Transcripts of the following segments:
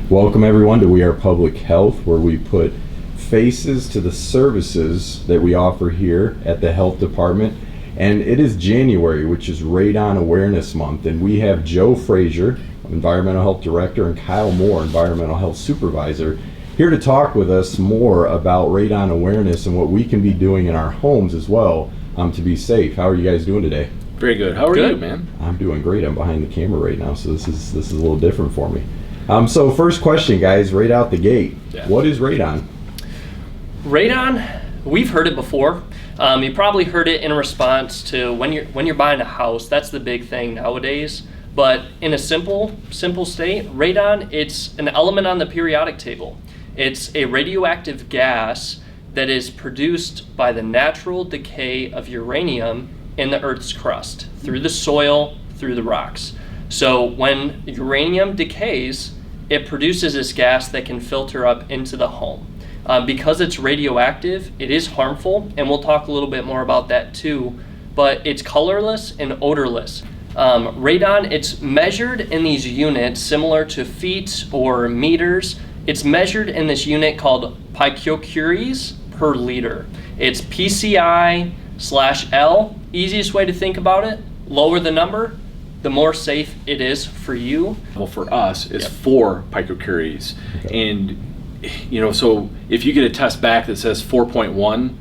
Welcome everyone to We Are Public Health, where we put faces to the services that we offer here at the Health Department. And it is January, which is Radon Awareness Month, and we have Joe Frazier, Environmental Health Director, and Kyle Moore, Environmental Health Supervisor, here to talk with us more about radon awareness and what we can be doing in our homes as well to be safe. How are you guys doing today? Very good. How are you, man? I'm doing great. I'm behind the camera right now, so this is a little different for me. So first question, guys, right out the gate. Yeah. What is radon? Radon, we've heard it before. You probably heard it in response to when you're buying a house. That's the big thing nowadays. But in a simple state, radon, it's an element on the periodic table. It's a radioactive gas that is produced by the natural decay of uranium in the Earth's crust, through the soil, through the rocks. So when uranium decays, it produces this gas that can filter up into the home. Because it's radioactive, it is harmful, and we'll talk a little bit more about that too, but it's colorless and odorless. Radon, it's measured in these units similar to feet or meters. It's measured in this unit called picocuries per liter. It's PCI/L. Easiest way to think about it, lower the number, the more safe it is for you. Well, for us, it's 4 picocuries. Okay. And, so if you get a test back that says 4.1,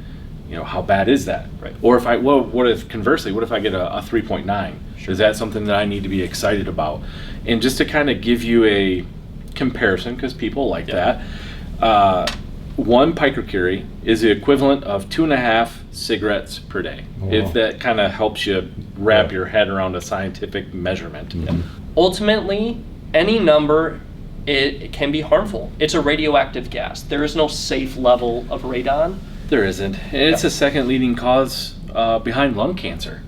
how bad is that? Right. Or what if I get a 3.9? Sure. Is that something that I need to be excited about? And just to kind of give you a comparison, because people like that, 1 picocurie is the equivalent of 2.5 cigarettes per day. Oh. If that kind of helps you wrap your head around a scientific measurement. Mm-hmm. Ultimately, any number, it can be harmful. It's a radioactive gas. There is no safe level of radon. There isn't. It's the second leading cause behind lung cancer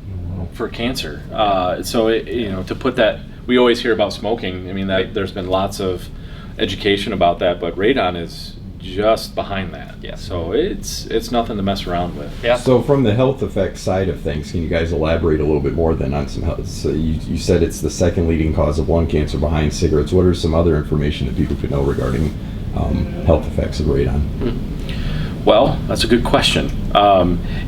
for cancer. So to put that, we always hear about smoking. I mean, there's been lots of education about that, but radon is just behind that. Yeah. So it's nothing to mess around with. Yeah. So from the health effects side of things, can you guys elaborate a little bit more then on some health? So you said it's the second leading cause of lung cancer behind cigarettes. What are some other information that people could know regarding health effects of radon? Well, that's a good question.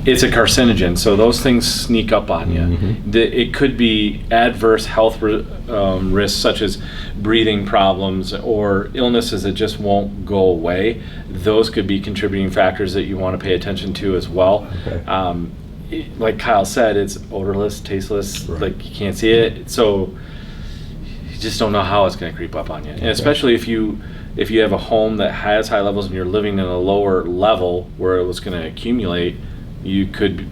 It's a carcinogen, so those things sneak up on you. Mm-hmm. It could be adverse health risks such as breathing problems or illnesses that just won't go away. Those could be contributing factors that you want to pay attention to as well. Okay. Like Kyle said, it's odorless, tasteless, right. Like you can't see it, so you just don't know how it's going to creep up on you. And especially if you have a home that has high levels and you're living in a lower level where it was going to accumulate, you could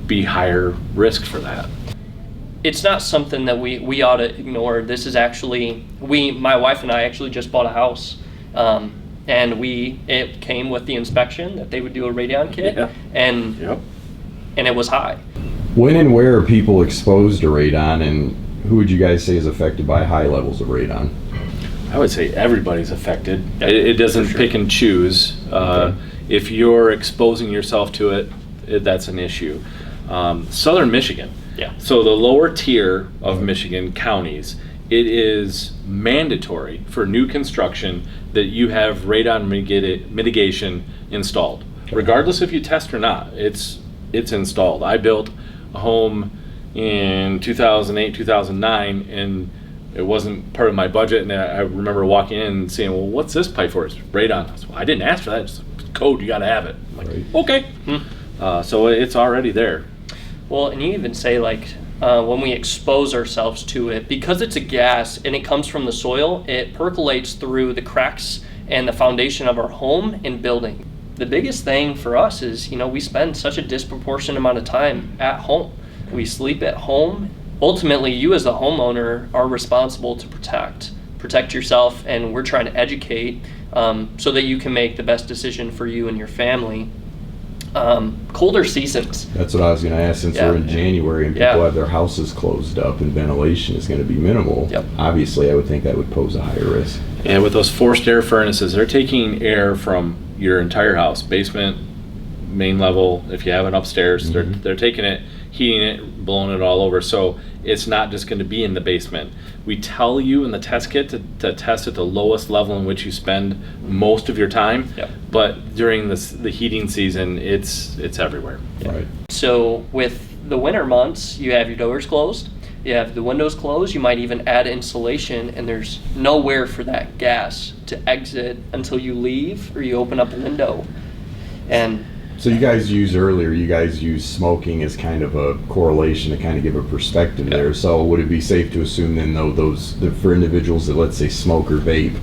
be higher risk for that. It's not something that we ought to ignore. This is actually, my wife and I actually just bought a house, and it came with the inspection that they would do a radon kit, and it was high. When and where are people exposed to radon, and who would you guys say is affected by high levels of radon? I would say everybody's affected. It doesn't pick and choose. If you're exposing yourself to it, that's an issue. Southern Michigan. Yeah. So the lower tier of Michigan counties, it is mandatory for new construction that you have radon mitigation installed. Okay. Regardless if you test or not, it's installed. I built a home in 2008, 2009, and it wasn't part of my budget, and I remember walking in and saying, well, what's this pipe for? It's radon. I said, well, I didn't ask for that. It's code, you got to have it. I'm like, okay. So it's already there. Well, and you even say, when we expose ourselves to it, because it's a gas and it comes from the soil, it percolates through the cracks and the foundation of our home and building. The biggest thing for us is, we spend such a disproportionate amount of time at home. We sleep at home. Ultimately, you as the homeowner are responsible to protect yourself, and we're trying to educate so that you can make the best decision for you and your family. Colder seasons. That's what I was going to ask. Since we're in January and people have their houses closed up and ventilation is going to be minimal, obviously I would think that would pose a higher risk. And with those forced air furnaces, they're taking air from your entire house, basement, main level, if you have an upstairs, they're taking it, heating it, blowing it all over. So it's not just going to be in the basement. We tell you in the test kit to test at the lowest level in which you spend most of your time. Yep. But during the heating season, it's everywhere. Right. So with the winter months, you have your doors closed, you have the windows closed, you might even add insulation, and there's nowhere for that gas to exit until you leave or you open up a window. And So you guys use smoking as kind of a correlation to kind of give a perspective there. So would it be safe to assume then, though, for individuals that, let's say, smoke or vape,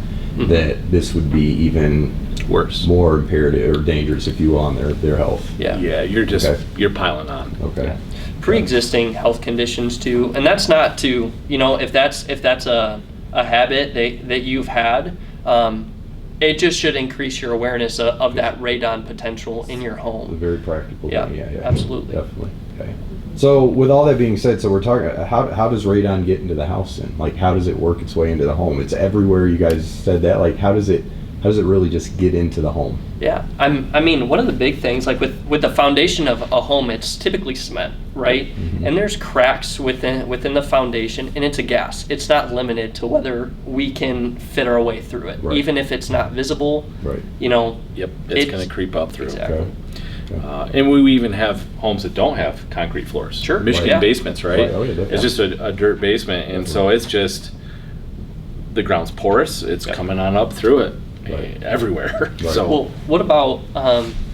that this would be even Worse. more imperative or dangerous, if you will, on their health? yeah. Yeah, you're just Okay. you're piling on. Okay. Yeah. Pre-existing health conditions too, and that's not to, if that's a habit that you've had, it just should increase your awareness of that radon potential in your A home. very practical Yeah, thing. Yeah, absolutely. Definitely. Okay. So with all that being said, so we're talking, how does radon get into the house then? Like, how does it work its way into the home? It's everywhere. You guys said that. Like, how does it really just get into the home? Yeah, I mean, one of the big things, like with the foundation of a home, it's typically cement, right? Mm-hmm. And there's cracks within the foundation, and it's a gas. It's not limited to whether we can fit our way through it, Right. even if it's not visible. Right. Yep, it's going to creep up through. Exactly. Okay. And we even have homes that don't have concrete floors. Sure. Michigan Right. basements, right? Right. Oh, yeah, definitely. It's just a dirt basement, and so it's just the ground's porous. It's coming on up through it Right. everywhere. Right. So Well, what about,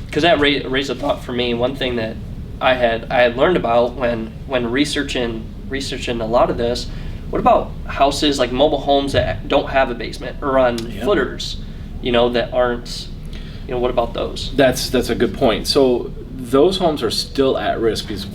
because that raised a thought for me. One thing that I had learned about when researching a lot of this. What about houses like mobile homes that don't have a basement or on footers, that aren't, what about those? that's a good point. So those homes are still at risk because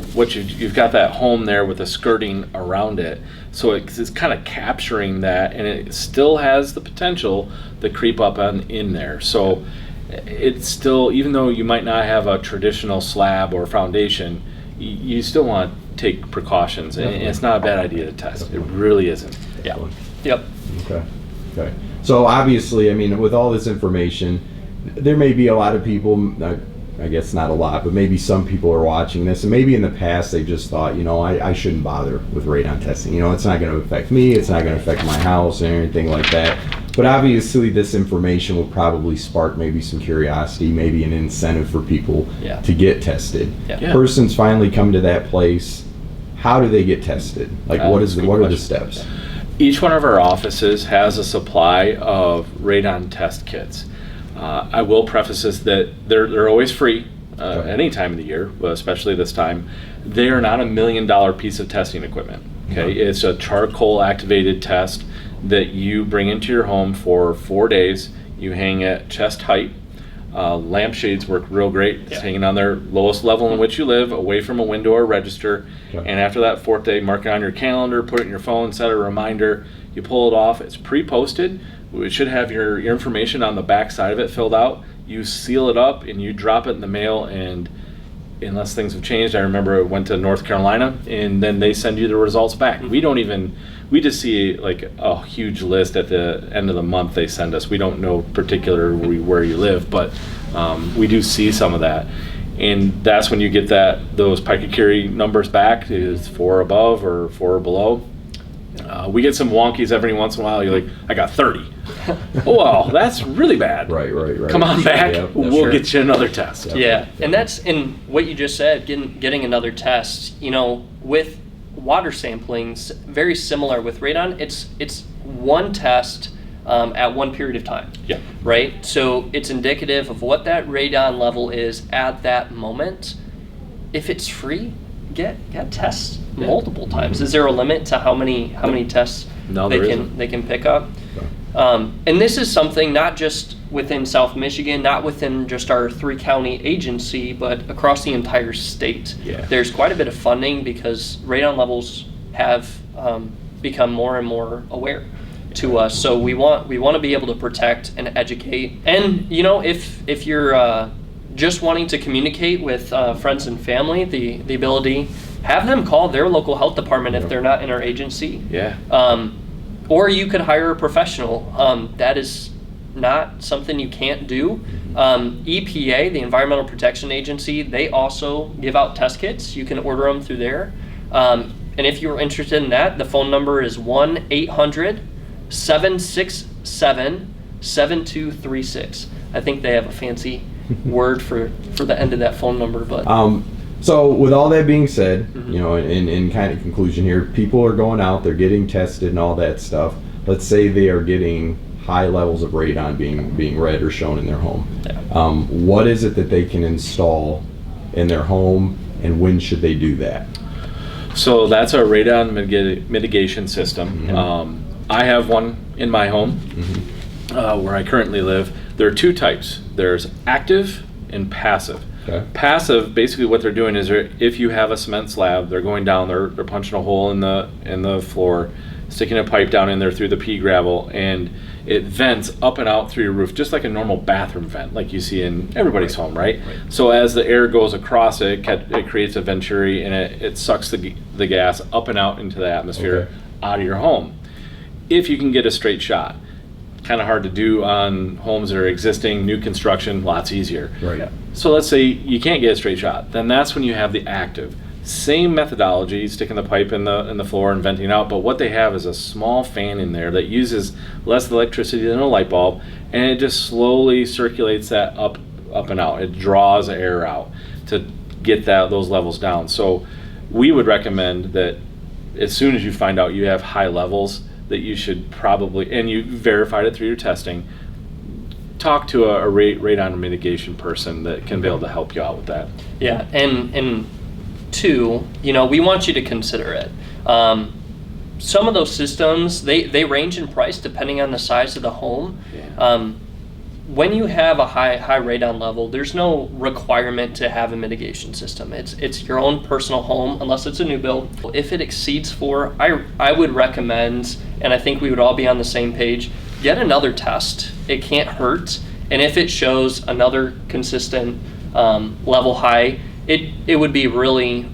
you've got that home there with the skirting around it. So it's kind of capturing that, and it still has the potential to creep up in there. So it's still, even though you might not have a traditional slab or foundation, you still want to take precautions, and it's not a bad idea to test. It really isn't. Yeah. Yep. Okay. So obviously, I mean, with all this information, there may be a lot of people, I guess not a lot, but maybe some people are watching this, and maybe in the past they just thought, I shouldn't bother with radon testing. It's not going to affect me, it's not going to affect my house or anything like that. But obviously this information will probably spark maybe some curiosity, maybe an incentive for people to get tested. Yeah. Persons finally come to that place. How do they get tested? Like, what are the steps? Each one of our offices has a supply of radon test kits. I will preface this that they're always free any time of the year, but especially this time. They are not $1 million piece of testing equipment. Okay, it's a charcoal activated test that you bring into your home for 4 days. You hang at chest height. Lampshades work real great. It's hanging on their lowest level in which you live, away from a window or register. Okay. And after that 4th day, mark it on your calendar, put it in your phone, set a reminder. You pull it off. It's pre-posted. It should have your information on the back side of it filled out. You seal it up and you drop it in the mail, and unless things have changed, I remember it went to North Carolina, and then they send you the results back. We just see like a huge list at the end of the month they send us. We don't know particularly where you live, but we do see some of that. And that's when you get those Picacurry numbers back, is 4 above or 4 below. We get some wonkies every once in a while. You're like, I got 30. Well, that's really bad. Right. Come on back. Yeah, We'll get you another test. Yeah, and that's in what you just said, getting another test. With water samplings, very similar with radon. It's one test at one period of time. Yeah. Right. So it's indicative of what that radon level is at that moment. If it's free, get tests multiple times. Is there a limit to how many tests No, they can pick up? And this is something not just within South Michigan, not within just our 3-county agency, but across the entire state. Yeah. There's quite a bit of funding because radon levels have become more and more aware to us. So we want to be able to protect and educate. And if you're just wanting to communicate with friends and family, the ability, have them call their local health department if they're not in our agency. Yeah. Or you could hire a professional. That is not something you can't do. EPA, the Environmental Protection Agency, they also give out test kits. You can order them through there. And if you're interested in that, the phone number is 1-800-767-7236. I think they have a fancy word for the end of that phone number, but so with all that being said, you know, in kind of conclusion here, people are going out, they're getting tested and all that stuff. Let's say they are getting high levels of radon being read or shown in their home. What is it that they can install in their home, and when should they do that? So that's our radon mitigation system. I have one in my home where I currently live. There are two types. There's active and passive. Okay. Passive, basically what they're doing is if you have a cement slab, they're going down, they're punching a hole in the floor, sticking a pipe down in there through the pea gravel, and it vents up and out through your roof, just like a normal bathroom vent, like you see in everybody's home, right? So as the air goes across it, it creates a venturi, and it sucks the gas up and out into the atmosphere, out of your home. If you can get a straight shot. Kind of hard to do on homes that are existing, new construction, lots easier. Right. So let's say you can't get a straight shot, then that's when you have the active. Same methodology, sticking the pipe in the floor and venting out, but what they have is a small fan in there that uses less electricity than a light bulb, and it just slowly circulates that up and out. It draws air out to get those levels down. So we would recommend that as soon as you find out you have high levels, that you should probably, and you verified it through your testing, talk to a radon mitigation person that can be able to help you out with that. Yeah, and two, you know, we want you to consider it. Some of those systems, they range in price depending on the size of the home. When you have a high radon level, there's no requirement to have a mitigation system. It's your own personal home, unless it's a new build. If it exceeds 4, I would recommend, and I think we would all be on the same page, get another test. It can't hurt. And if it shows another consistent level high, it would be really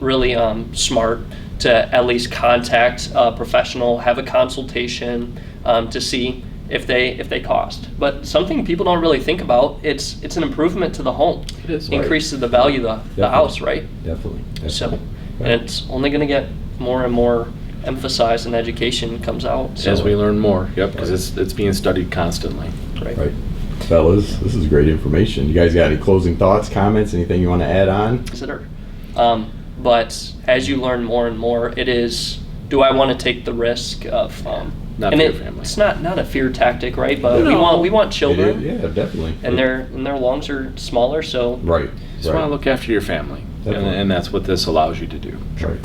smart to at least contact a professional, have a consultation to see if they cost. But something people don't really think about, it's an improvement to the home. It is. Increases the value of the house, right? Definitely. So, and it's only going to get more and more emphasized, and education comes out. So. As we learn more, because it's being studied constantly. Right. Fellas, this is great information. You guys got any closing thoughts, comments, anything you want to add on? Consider. But as you learn more and more, it is, do I want to take the risk of not for your family. It's not a fear tactic, right? But we want children. Yeah, definitely. And their lungs are smaller, so right. You just want to look after your family, and that's what this allows you to do. Right.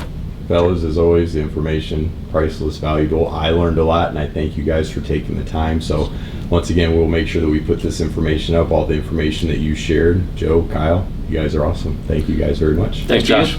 Fellas, as always, the information, priceless, valuable. I learned a lot, and I thank you guys for taking the time. So once again, we'll make sure that we put this information up, all the information that you shared. Joe, Kyle, you guys are awesome. Thank you guys very much. Thanks, Josh.